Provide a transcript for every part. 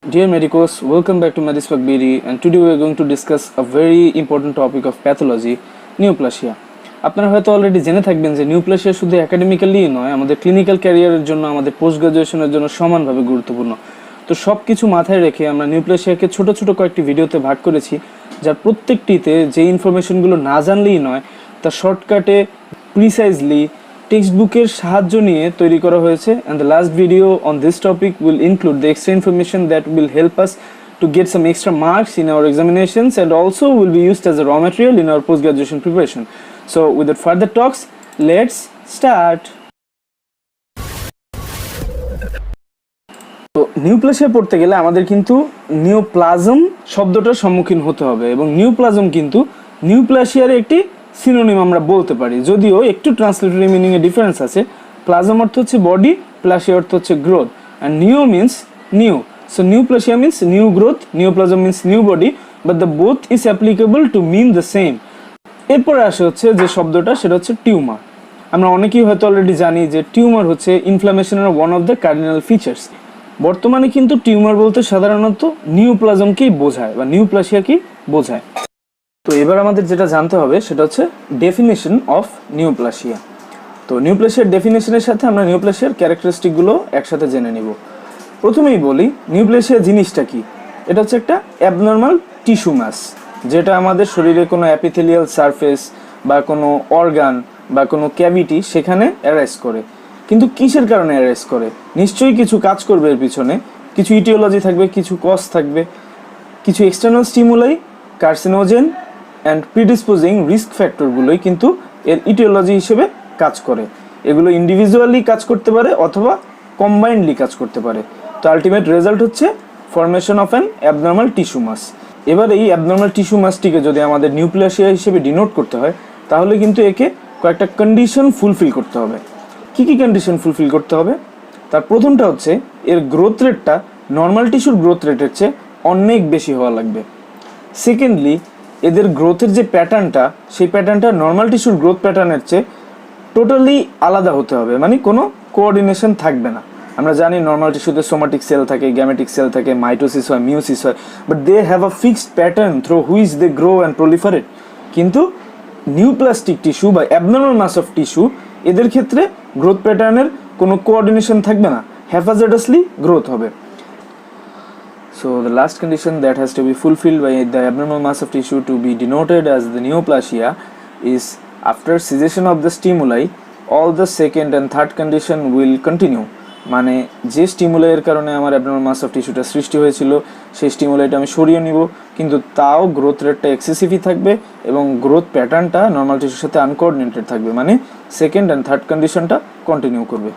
Dear medicos, welcome back to MediSpark BD, and today we are going to discuss a very important topic of pathology, Neoplasia. আপনারা হয়তো already জেনে থাকবেন যে নিউপ্লাসিয়া শুধু academically নয়, আমাদের ক্লিনিক্যাল ক্যারিয়ারের জন্য, আমাদের পোস্ট গ্রাজুয়েশনের জন্য সমানভাবে গুরুত্বপূর্ণ। তো সব কিছু মাথায় রেখে আমরা নিউপ্লাসিয়াকে ছোট ছোট কয়েকটি ভিডিওতে ভাগ করেছি, যার প্রত্যেকটিতে যে ইনফরমেশনগুলো না জানলেই নয়, তা শর্টকাটে প্রিসাইজলি টেক্সট বুকের সাহায্য নিয়ে তৈরি করা হয়েছে। and the last video on this topic will include the extra information that will help us to get some extra marks in our examinations and also will be used as a raw material in our post graduation preparation. So without further talks, let's start. তো নিউপ্লাসিয়া পড়তে গেলে আমাদের কিন্তু neoplasm শব্দটার সম্মুখীন হতে হবে, এবং নিওপ্লাজম কিন্তু নিউপ্লাসিয়ার একটি সিনোনিম আমরা বলতে পারি, যদিও একটু ট্রান্সলেটরি মিনিংয়ে ডিফারেন্স আছে। প্লাজম অর্থ হচ্ছে বডি, প্লাসিয়া অর্থ হচ্ছে growth, and neo means new. So neoplasia means new growth, neoplasm means new body, but the both is applicable to mean the same. এরপরে আসে হচ্ছে যে শব্দটা, সেটা হচ্ছে টিউমার। আমরা অনেকেই হয়তো অলরেডি জানি যে টিউমার হচ্ছে ইনফ্লামেশনের one of the cardinal features. বর্তমানে কিন্তু টিউমার বলতে সাধারণত নিওপ্লাজমকেই বোঝায় বা নিউপ্লাসিয়াকেই বোঝায়। তো এবার আমাদের যেটা জানতে হবে সেটা হচ্ছে ডেফিনেশন অফ নিউপ্লাসিয়া। তো নিউপ্লাসিয়ার ডেফিনেশনের সাথে আমরা নিউপ্লাসিয়ার ক্যারেক্টারিস্টিকগুলো একসাথে জেনে নিব। প্রথমেই বলি নিউপ্লাসিয়া জিনিসটা কি। এটা হচ্ছে একটা অ্যাবনর্মাল টিস্যু মাস, যেটা আমাদের শরীরে কোনো অ্যাপিথেলিয়াল সারফেস বা কোনো অর্গান বা কোনো ক্যাভিটি সেখানে অ্যারাইজ করে। কিন্তু কিসের কারণে অ্যারাইজ করে? নিশ্চয়ই কিছু কাজ করবে এর পিছনে, কিছু ইটিওলজি থাকবে, কিছু কজ থাকবে, কিছু external stimuli, carcinogen and predisposing risk ফ্যাক্টরগুলোই কিন্তু এর ইটিওলজি হিসেবে কাজ করে। এগুলো ইন্ডিভিজুয়ালি কাজ করতে পারে অথবা কম্বাইন্ডলি কাজ করতে পারে। তো আলটিমেট রেজাল্ট হচ্ছে formation of an abnormal tissue mass. এবার এই অ্যাবনর্মাল টিস্যু মাসটিকে যদি আমাদের নিউপ্লাসিয়া হিসেবে ডিনোট করতে হয়, তাহলে কিন্তু একে কয়েকটা কন্ডিশন ফুলফিল করতে হবে। কী কী কন্ডিশন ফুলফিল করতে হবে? তার প্রথমটা হচ্ছে এর গ্রোথ রেটটা নর্মাল টিস্যুর গ্রোথ রেটের চেয়ে অনেক বেশি হওয়া লাগবে। সেকেন্ডলি, এদের গ্রোথের যে প্যাটার্নটা, সেই প্যাটার্নটা নর্মাল টিস্যুর গ্রোথ প্যাটার্নের চেয়ে টোটালি আলাদা হতে হবে, মানে কোনো কোঅর্ডিনেশন থাকবে না। আমরা জানি নর্মাল টিস্যুতে সোমাটিক সেল থাকে, গ্যামেটিক সেল থাকে, মাইটোসিস হয়, মিওসিস হয়, but they have a fixed pattern through which they grow and proliferate. কিন্তু নিউপ্লাস্টিক টিস্যু বা অ্যাবনর্মাল মাস অফ টিস্যু, এদের ক্ষেত্রে গ্রোথ প্যাটার্নের কোনো কোঅর্ডিনেশন থাকবে না, হ্যাফাজার্ডাসলি গ্রোথ হবে। So the last condition that has to be fulfilled by the abnormal mass of tissue to be denoted as the neoplasia is after cessation of the stimuli, all the second and third condition will continue. মানে যে স্টিমুলাইয়ের কারণে আমার abnormal mass of টিস্যুটা সৃষ্টি হয়েছিল, সেই স্টিমুলাইটা আমি সরিয়ে নিব, কিন্তু তাও গ্রোথ রেটটা এক্সেসিভই থাকবে এবং গ্রোথ প্যাটার্নটা নর্মাল টিস্যুর সাথে আনকোঅর্ডিনেটেড থাকবে, মানে সেকেন্ড অ্যান্ড থার্ড কন্ডিশনটা কন্টিনিউ করবে।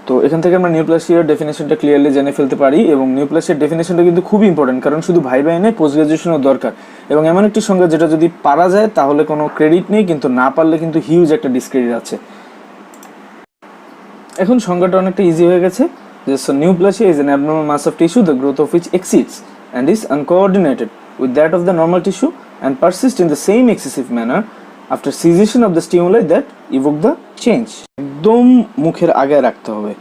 তো এখান থেকে আমরা নিউপ্লাসিয়ার ডেফিনেশনটা ক্লিয়ারলি জেনে ফেলতে পারি, এবং নিউপ্লাসিয়ার ডেফিনেশনটা কিন্তু খুবই ইম্পর্টেন্ট, কারণ শুধু ভাইবা এনে পোস্ট গ্রাজুয়েশনও দরকার, এবং এমন একটি সংজ্ঞা যেটা যদি পারা যায় তাহলে কোনো ক্রেডিট নেই, কিন্তু না পারলে কিন্তু হিউজ একটা ডিসক্রেডিট আছে। এখন সংজ্ঞাটা অনেকটা ইজি হয়ে গেছে যে neoplasia is an abnormal mass of tissue the growth of which exceeds and is uncoordinated with that of the normal tissue and persist in the same excessive manner after cessation of the stimuli that evoke the change. একদম মুখের আগে রাখতে হবে।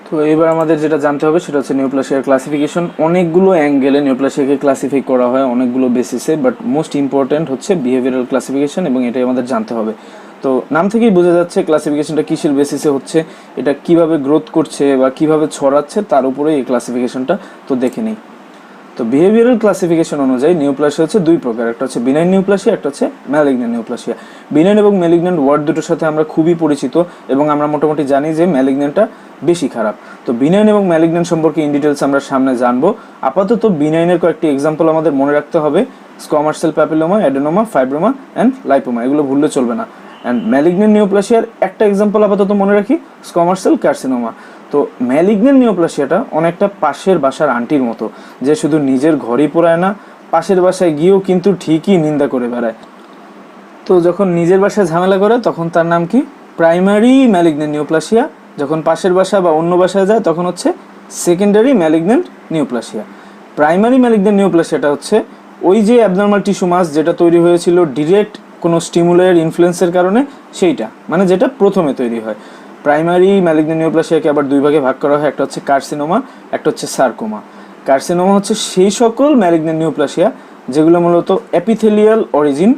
তো এবার আমাদের যেটা জানতে হবে সেটা হচ্ছে নিউপ্লাসিয়ার ক্লাসিফিকেশন। অনেকগুলো অ্যাঙ্গেলে নিউপ্লাসিয়াকে ক্লাসিফাই করা হয়, অনেকগুলো বেসিসে, বাট মোস্ট ইম্পর্ট্যান্ট হচ্ছে বিহেভিয়ারাল ক্লাসিফিকেশন, এবং এটাই আমাদের জানতে হবে। তো নাম থেকেই বোঝা যাচ্ছে ক্লাসিফিকেশনটা কিসের বেসিসে হচ্ছে, এটা কিভাবে গ্রোথ করছে বা কিভাবে ছড়াচ্ছে তার উপরেই এই ক্লাসিফিকেশনটা। তো দেখে নিই। তো বিহেভিয়ারাল ক্লাসিফিকেশন অনুযায়ী নিউপ্লাসিয়া হচ্ছে দুই প্রকার, একটা হচ্ছে বিনাইন নিউপ্লাসিয়া, একটা হচ্ছে ম্যালিগন্যান্ট নিউপ্লাসিয়া। বিনাইন এবং ম্যালিগন্যান্ট ওয়ার্ড দুটোর সাথে আমরা খুবই পরিচিত, এবং আমরা মোটামুটি জানি যে ম্যালিগন্যান্টটা বেশি খারাপ। তো বিনাইন এবং ম্যালিগন্যান্ট সম্পর্কে ইন ডিটেলস আমরা সামনে জানবো। আপাতত বিনাইনের কয়েকটি এক্সাম্পল আমাদের মনে রাখতে হবে: squamous cell papilloma, adenoma, fibroma and lipoma, এগুলো ভুললে চলবে না। অ্যান্ড ম্যালিগন্যান্ট নিউপ্লাসিয়ার একটা এক্সাম্পল আপাতত মনে রাখি, স্কোয়ামাস সেল কার্সিনোমা। তো ম্যালিগন্যান্ট নিউপ্লাসিয়াটা অনেকটা পাশের বাসার আন্টির মতো, যে শুধু নিজের ঘরই পোড়ায় না, পাশের বাসায় গিয়েও কিন্তু ঠিকই নিন্দা করে বেড়ায়। তো যখন নিজের বাসায় ঝামেলা করে তখন তার নাম কি? Primary malignant neoplasia. যখন পাশের বাসা বা অন্য বাসায় যায় তখন হচ্ছে secondary malignant neoplasia. Primary malignant নিউপ্লাসিয়াটা হচ্ছে ওই যে অ্যাবনর্মাল টিস্যু মাস যেটা তৈরি হয়েছিল ডিরেক্ট কোনো স্টিমুলাইয়ের ইনফ্লুয়েন্সের কারণে, সেইটা মানে যেটা প্রথমে তৈরি হয়। প্রাইমারি ম্যালিগন্যান্ট নিওপ্লাসিয়াকে আবার দুই ভাগে ভাগ করা হয়, একটা হচ্ছে কার্সিনোমা, একটা হচ্ছে সার্কোমা। কার্সিনোমা হচ্ছে সেই সকল ম্যালিগন্যান্ট নিওপ্লাসিয়া যেগুলো মূলত এপিথেলিয়াল অরিজিন,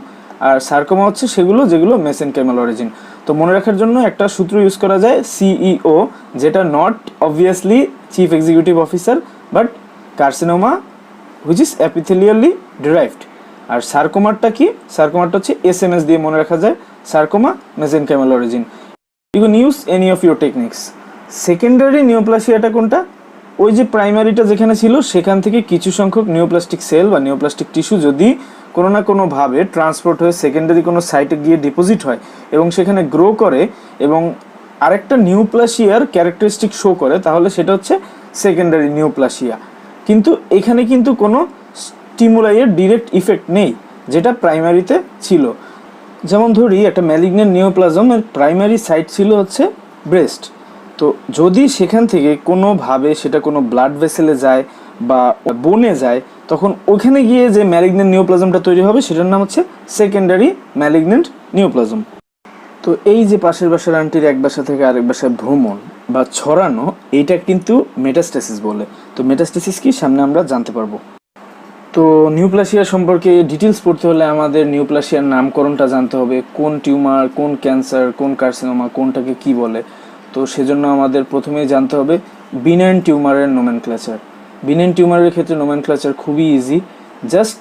আর সার্কোমা হচ্ছে সেগুলো যেগুলো মেসেনকাইমাল অরিজিন। তো মনে রাখার জন্য একটা সূত্র ইউজ করা যায় সিইও, যেটা not obviously chief executive officer but carcinoma which is epithelially derived. আর সার্কোমারটা কি? সার্কোমারটা হচ্ছে এসএমএস দিয়ে মনে রাখা যায়, sarcoma mesenchymal origin. You can use any of your techniques. Secondary নিওপ্লাসিয়াটা কোনটা? ওই যে প্রাইমারিটা যেখানে ছিল সেখান থেকে কিছু সংখ্যক নিওপ্লাস্টিক সেল বা নিওপ্লাস্টিক টিস্যু যদি কোনো না কোনোভাবে ট্রান্সপোর্ট হয়ে সেকেন্ডারি কোনো সাইটে গিয়ে ডিপোজিট হয় এবং সেখানে গ্রো করে এবং আরেকটা নিওপ্লাসিয়ার ক্যারেক্টারিস্টিক শো করে, তাহলে সেটা হচ্ছে সেকেন্ডারি নিওপ্লাসিয়া। কিন্তু এখানে কিন্তু কোনো স্টিমুলাইয়ের ডিরেক্ট ইফেক্ট নেই যেটা প্রাইমারিতে ছিল। যেমন ধরি একটা ম্যালিগন্যান্ট নিওপ্লাজমের প্রাইমারি সাইট ছিল হচ্ছে ব্রেস্ট। তো যদি সেখান থেকে কোনোভাবে সেটা কোনো ব্লাড ভেসেলে যায় বা বোনে যায়, তখন ওখানে গিয়ে যে ম্যালিগন্যান্ট নিওপ্লাজমটা তৈরি হবে সেটার নাম হচ্ছে সেকেন্ডারি ম্যালিগন্যান্ট নিওপ্লাজম। তো এই যে পাশের বাসার আন্টির এক বাসা থেকে আরেক বাসায় ভ্রমণ বা ছড়ানো, এইটা কিন্তু মেটাস্টেসিস বলে। তো মেটাস্টেসিস কি সামনে আমরা জানতে পারবো। তো নিওপ্লাসিয়া সম্পর্কে ডিটেলস পড়তে হলে আমাদের নিওপ্লাসিয়ার নামকরণটা জানতে হবে, কোন টিউমার, কোন ক্যান্সার, কোন কার্সিনোমা, কোনটাকে কি বলে। তো সেজন্য আমাদের প্রথমেই জানতে হবে বিনাইন টিউমারের নোমেনক্লেচার। বিনাইন টিউমারের ক্ষেত্রে নোমেনক্লেচার খুবই ইজি, জাস্ট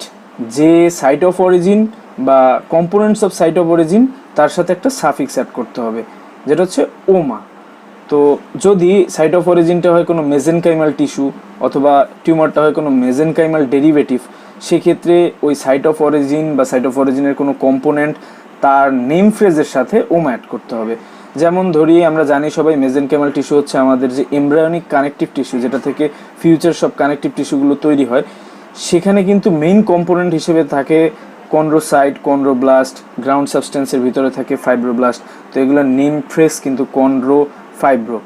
যে সাইট অফ অরিজিন বা components of site of origin তার সাথে একটা সাফিক্স অ্যাড করতে হবে, যেটা হচ্ছে ওমা। তো যদি সাইট অফ অরিজিনটা হয় কোনো মেজেনকাইমাল টিস্যু অথবা টিউমারটা হয় কোনো মেজেনকাইমাল ডেরিভেটিভ, সেক্ষেত্রে ওই সাইট অফ অরিজিন বা সাইট অফ অরিজিনের কোনো কম্পোনেন্ট তার নেম ফ্রেজের সাথে ওমা অ্যাড করতে হবে। যেমন ধরি আমরা জানি সবাই মেজেনকাইমাল টিস্যু হচ্ছে আমাদের যে এমব্রায়োনিক কানেকটিভ টিস্যু, যেটা থেকে ফিউচার সব কানেকটিভ টিস্যুগুলো তৈরি হয়। সেখানে কিন্তু মেইন কম্পোনেন্ট হিসেবে থাকে কন্ড্রোসাইট, কন্ড্রোব্লাস্ট, গ্রাউন্ড সাবস্টেন্সের ভিতরে থাকে ফাইব্রোব্লাস্ট। তো এগুলোর নেম ফ্রেজ কিন্তু কন্ড্রো, ফাইব্রো।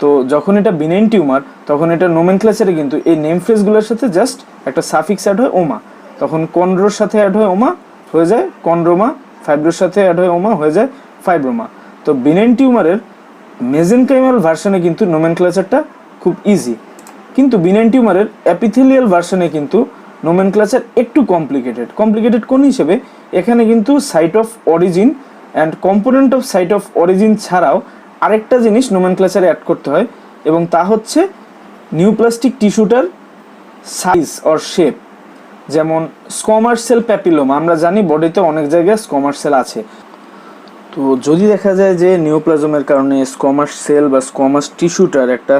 তো যখন এটা বিনাইন টিউমার তখন এটা নোমেনক্লেচারে কিন্তু এই নেম ফ্রেজগুলোর সাথে জাস্ট একটা সাফিক্স অ্যাড হয় ওমা। তখন কন্ড্রোর সাথে অ্যাড হয় ওমা, হয়ে যায় কন্ড্রোমা, ফাইব্রোর সাথে অ্যাড হয় ওমা, হয়ে যায় ফাইব্রোমা। তো বিনাইন টিউমারের মেজেনকাইমাল ভার্সনে কিন্তু নোমেনক্লেচারটা খুব ইজি, কিন্তু বিনাইন টিউমারের এপিথেলিয়াল ভার্সনে কিন্তু নোমেনক্লেচার একটু কমপ্লিকেটেড কোন হিসেবে? এখানে কিন্তু site of origin and component of site of origin ছাড়াও আরেকটা জিনিস নোমেনক্লেচারে অ্যাড করতে হয়, এবং তা হচ্ছে নিউপ্লাস্টিক টিস্যুটার সাইজ অর শেপ। যেমন স্কোমাস সেল প্যাপিলোমা, আমরা জানি বডিতে অনেক জায়গায় স্কোমাস সেল আছে। তো যদি দেখা যায় যে নিওপ্লাজমের কারণে স্কোমাস সেল বা স্কোমাস টিস্যুটার একটা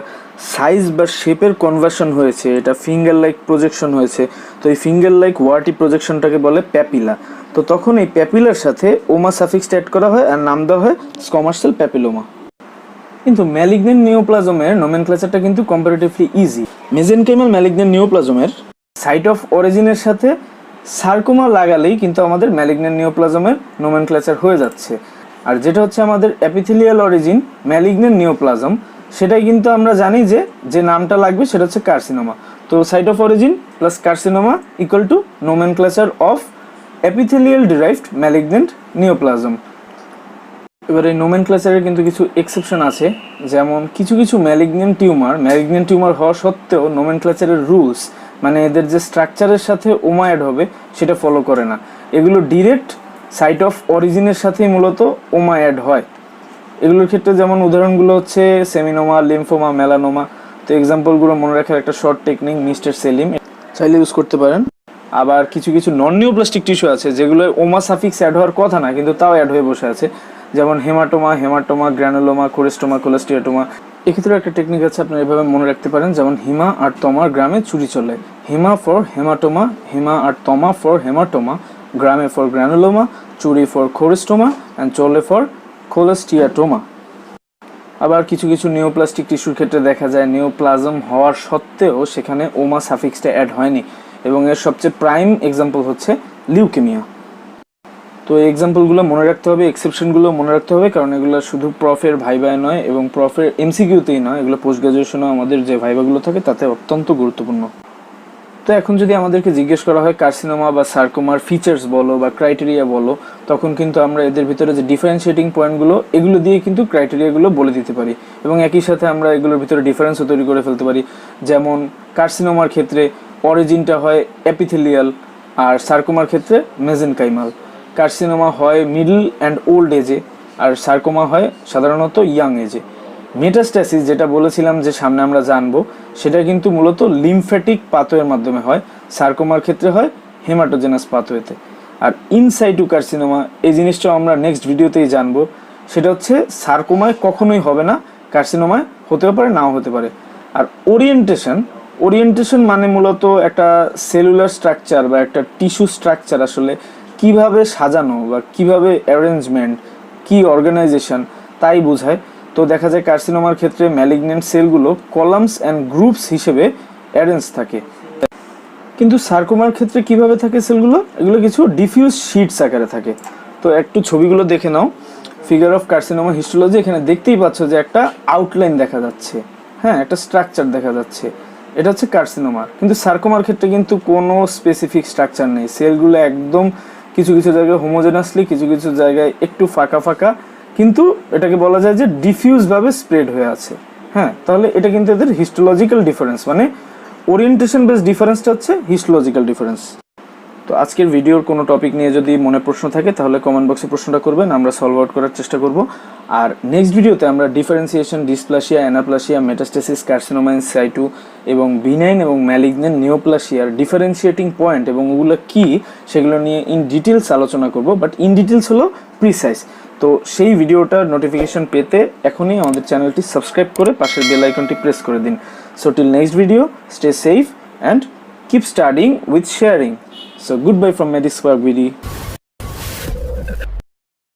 সাইজ বা শেপের কনভার্সন হয়েছে, এটা ফিঙ্গার লাইক প্রজেকশন হয়েছে, তো এই ফিঙ্গার লাইক ওয়ার্টি প্রজেকশনটাকে বলে প্যাপিলা। তো তখন এই প্যাপিলার সাথে ওমা সাফিক্সটা অ্যাড করা হয় আর নাম দেওয়া হয় স্কোমাস সেল প্যাপিলোমা। কিন্তু ম্যালিগন্যান্ট নিওপ্লাজমের নোমেনক্লেচারটা কিন্তু কম্পারেটিভলি ইজি। মেজেনকাইমাল ম্যালিগন্যান্ট নিওপ্লাজমের সাইট অফ অরিজিনের সাথে সার্কোমা লাগালেই কিন্তু আমাদের ম্যালিগন্যান্ট নিওপ্লাজমের নোমেনক্লেচার হয়ে যাচ্ছে। আর যেটা হচ্ছে আমাদের এপিথেলিয়াল অরিজিন ম্যালিগন্যান্ট নিওপ্লাজম, সেটাই কিন্তু আমরা জানি যে নামটা লাগবে সেটা হচ্ছে কার্সিনোমা। তো site of origin plus carcinoma equal to nomenclature of epithelial derived malignant neoplasm. এবার এই নোমেনক্লেচারের কিন্তু কিছু এক্সেপশন আছে, যেমন কিছু ম্যালিগন্যান্ট টিউমার হওয়া সত্ত্বেও নোমেনক্লেচারের রুলস, মানে এদের যে স্ট্রাকচারের সাথে ওমা অ্যাড হবে সেটা ফলো করে না। এগুলো ডিরেক্ট সাইট অফ অরিজিনের সাথেই মূলত ওমা অ্যাড হয়। এগুলোর ক্ষেত্রে যেমন উদাহরণগুলো হচ্ছে সেমিনোমা, লিম্ফোমা, মেলানোমা। তো এক্সাম্পলগুলো মনে রাখার একটা শর্ট টেকনিক মিস্টার সেলিম, চাইলে ইউজ করতে পারেন। আবার কিছু নন নিওপ্লাস্টিক টিস্যু আছে যেগুলো ওমা সাফিক্স অ্যাড হওয়ার কথা না, কিন্তু তাও অ্যাড হয়ে বসে আছে, যেমন হেমাটোমা, গ্র্যানুলোমা, কোলেস্টোমা, কোলেস্টিয়াটোমা। এক্ষেত্রে একটা টেকনিক আছে, আপনারা এভাবে মনে রাখতে পারেন, যেমন হিমা আর তমার গ্রামে চুরি চলে। হিমা ফর হেমাটোমা, হিমা আর তমা ফর হেমাটোমা, গ্রামে ফর গ্র্যানুলোমা, চুরি ফর কোলেস্টোমা অ্যান্ড চলে ফর কোলেস্টিয়াটোমা। আবার কিছু নিওপ্লাস্টিক টিস্যুর ক্ষেত্রে দেখা যায় নিওপ্লাজম হওয়ার সত্ত্বেও সেখানে ওমা সাফিক্সটা অ্যাড হয়নি, এবং এর সবচেয়ে প্রাইম এক্সাম্পল হচ্ছে লিউকেমিয়া। তো এই এক্সাম্পলগুলো মনে রাখতে হবে, এক্সেপশনগুলো মনে রাখতে হবে, কারণ এগুলো শুধু প্রফের ভাইভায় নয় এবং প্রফের এমসিকিউতেই নয়, এগুলো পোস্ট গ্রাজুয়েশনেও আমাদের যে ভাইভাগুলো থাকে তাতে অত্যন্ত গুরুত্বপূর্ণ। তো এখন যদি আমাদেরকে জিজ্ঞেস করা হয় কার্সিনোমা বা সার্কোমার ফিচার্স বলো বা ক্রাইটেরিয়া বলো, তখন কিন্তু আমরা এদের ভিতরে যে ডিফারেন্সিয়েটিং পয়েন্টগুলো এগুলো দিয়ে কিন্তু ক্রাইটেরিয়াগুলো বলে দিতে পারি, এবং একই সাথে আমরা এগুলোর ভিতরে ডিফারেন্সও তৈরি করে ফেলতে পারি। যেমন কার্সিনোমার ক্ষেত্রে অরিজিনটা হয় এপিথেলিয়াল, আর সার্কোমার ক্ষেত্রে মেজেনকাইমাল। কার্সিনোমা হয় মিডল অ্যান্ড ওল্ড এজে, আর সার্কোমা হয় সাধারণত ইয়াং এজে। মেটাস্ট্যাসিস যেটা বলেছিলাম যে সামনে আমরা জানবো, সেটা কিন্তু মূলত লিমফ্যাটিক পাথওয়ের মাধ্যমে হয়, সার্কোমার ক্ষেত্রে হয় হেমাটোজেনাস পাথওয়েতে। আর ইনসাইটু কার্সিনোমা এই জিনিসটাও আমরা নেক্সট ভিডিওতেই জানবো, সেটা হচ্ছে সার্কোমায় কখনোই হবে না, কার্সিনোমায় হতেও পারে নাও হতে পারে। আর ওরিয়েন্টেশন মানে মূলত একটা সেলুলার স্ট্রাকচার বা একটা টিস্যু স্ট্রাকচার আসলে কিভাবে সাজানো বা কিভাবে অ্যারেঞ্জমেন্ট, কি অর্গানাইজেশন, তাই বোঝায়। তো দেখা যায় কার্সিনোমার ক্ষেত্রে ম্যালিগনেন্ট সেলগুলো কলামস অ্যান্ড গ্রুপস হিসেবে অ্যারেঞ্জ থাকে, কিন্তু সার্কোমার ক্ষেত্রে কিভাবে থাকে সেলগুলো, এগুলো কিছু ডিফিউজ শিটস আকারে থাকে। তো একটু ছবিগুলো দেখে নাও, ফিগার অফ কার্সিনোমা হিস্টোলজি। এখানে দেখতেই পাচ্ছ যে একটা আউটলাইন দেখা যাচ্ছে, হ্যাঁ, একটা স্ট্রাকচার দেখা যাচ্ছে, এটা হচ্ছে কার্সিনোমার। কিন্তু সার্কোমার ক্ষেত্রে কিন্তু কোনো স্পেসিফিক স্ট্রাকচার নেই, সেলগুলো একদম কিছু কিছু জায়গায় হোমোজেনাসলি, কিছু কিছু জায়গায় একটু ফাঁকা ফাঁকা, কিন্তু এটাকে বলা যায় যে ডিফিউজভাবে স্প্রেড হয়ে আছে। হ্যাঁ, তাহলে এটা কিন্তু এদের হিস্টোলজিক্যাল ডিফারেন্স, মানে ওরিয়েন্টেশন বেস ডিফারেন্সটা হচ্ছে হিস্টোলজিক্যাল ডিফারেন্স। তো আজকের ভিডিওর কোনো টপিক নিয়ে যদি মনে প্রশ্ন থাকে তাহলে কমেন্ট বক্সে প্রশ্নটা করবেন, আমরা সলভ আউট করার চেষ্টা করব। আর নেক্সট ভিডিওতে আমরা differentiation, dysplasia, anaplasia, metastasis, carcinoma in situ এবং বিনাইন এবং ম্যালিগনেন্ট নিওপ্লাসিয়ার ডিফারেন্সিয়েটিং পয়েন্ট এবং ওগুলো কী সেগুলো নিয়ে ইন ডিটেলস আলোচনা করব, বাট ইন ডিটেলস হলো প্রিসাইজ। তো সেই ভিডিওটার নোটিফিকেশন পেতে এখনই আমাদের চ্যানেলটি সাবস্ক্রাইব করে পাশের বেল আইকনটি প্রেস করে দিন। So till next video, stay safe and keep studying with sharing. So goodbye from MediSpark BD.